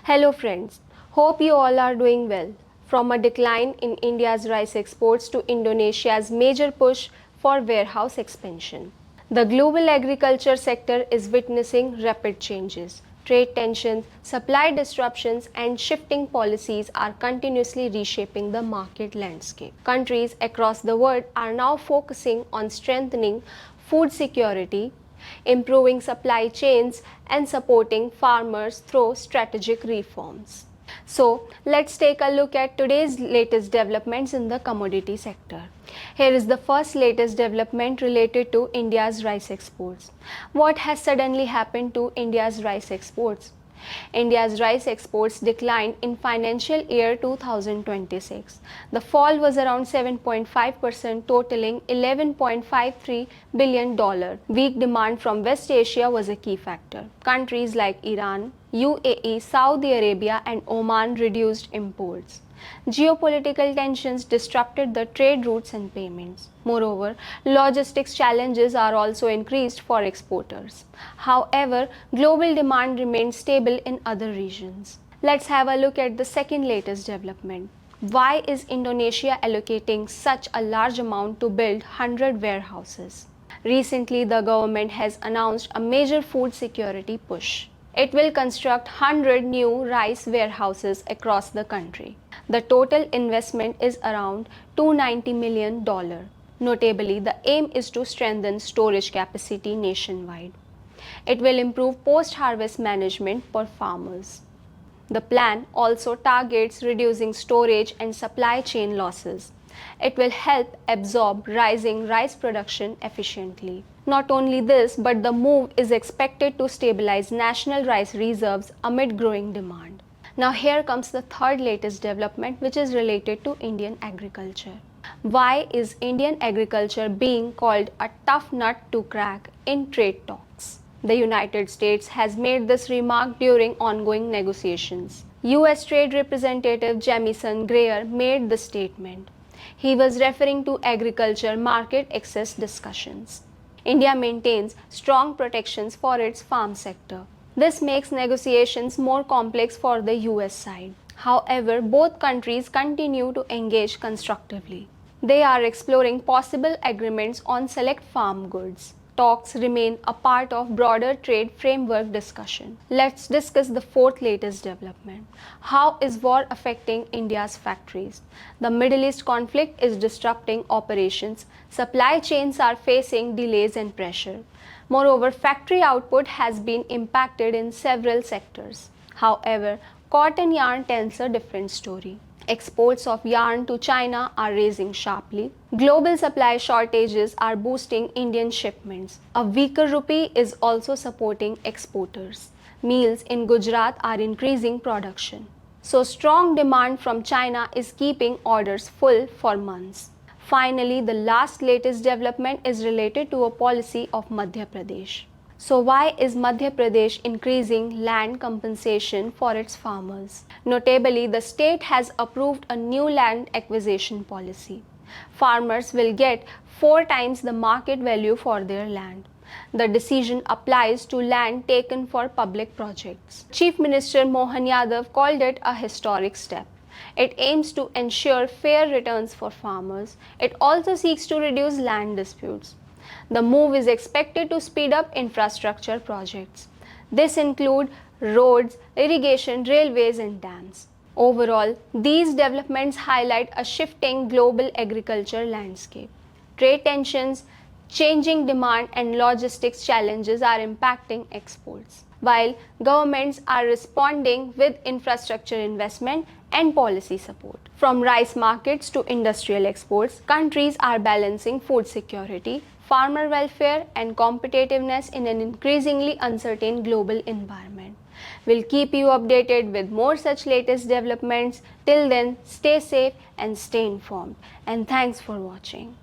Hello friends, hope you all are doing well. From a decline in India's rice exports to Indonesia's major push for warehouse expansion. The global agriculture sector is witnessing rapid changes. Trade tensions, supply disruptions, and shifting policies are continuously reshaping the market landscape. Countries across the world are now focusing on strengthening food security, improving supply chains, and supporting farmers through strategic reforms. So, let's take a look at today's latest developments in the commodity sector. Here is the first latest development related to India's rice exports. What has suddenly happened to India's rice exports? India's rice exports declined in financial year 2026. The fall was around 7.5%, totaling $11.53 billion. Weak demand from West Asia was a key factor. Countries like Iran, UAE, Saudi Arabia, and Oman reduced imports. Geopolitical tensions disrupted the trade routes and payments. Moreover, logistics challenges are also increased for exporters. However, global demand remains stable in other regions. Let's have a look at the second latest development. Why is Indonesia allocating such a large amount to build 100 warehouses? Recently, the government has announced a major food security push. It will construct 100 new rice warehouses across the country. The total investment is around $290 million. Notably, the aim is to strengthen storage capacity nationwide. It will improve post-harvest management for farmers. The plan also targets reducing storage and supply chain losses. It will help absorb rising rice production efficiently. Not only this, but the move is expected to stabilize national rice reserves amid growing demand. Now here comes the third latest development, which is related to Indian agriculture. Why is Indian agriculture being called a tough nut to crack in trade talks? The United States has made this remark during ongoing negotiations. US Trade Representative Jamieson Greer made the statement. He was referring to agriculture market access discussions. India maintains strong protections for its farm sector. This makes negotiations more complex for the US side. However, both countries continue to engage constructively. They are exploring possible agreements on select farm goods. Talks remain a part of broader trade framework discussion. Let's discuss the fourth latest development. How is war affecting India's factories? The Middle East conflict is disrupting operations. Supply chains are facing delays and pressure. Moreover, factory output has been impacted in several sectors. However, cotton yarn tells a different story. Exports of yarn to China are rising sharply. Global supply shortages are boosting Indian shipments. A weaker rupee is also supporting exporters. Mills in Gujarat are increasing production. So strong demand from China is keeping orders full for months. Finally, the latest development is related to a policy of Madhya Pradesh. So why is Madhya Pradesh increasing land compensation for its farmers? Notably, the state has approved a new land acquisition policy. Farmers will get 4 times the market value for their land. The decision applies to land taken for public projects. Chief Minister Mohan Yadav called it a historic step. It aims to ensure fair returns for farmers. It also seeks to reduce land disputes. The move is expected to speed up infrastructure projects. This includes roads, irrigation, railways, and dams. Overall, these developments highlight a shifting global agriculture landscape. Trade tensions, changing demand, and logistics challenges are impacting exports, while governments are responding with infrastructure investment and policy support. From rice markets to industrial exports, countries are balancing food security, farmer welfare, and competitiveness in an increasingly uncertain global environment. We'll keep you updated with more such latest developments. Till then, stay safe and stay informed. And thanks for watching.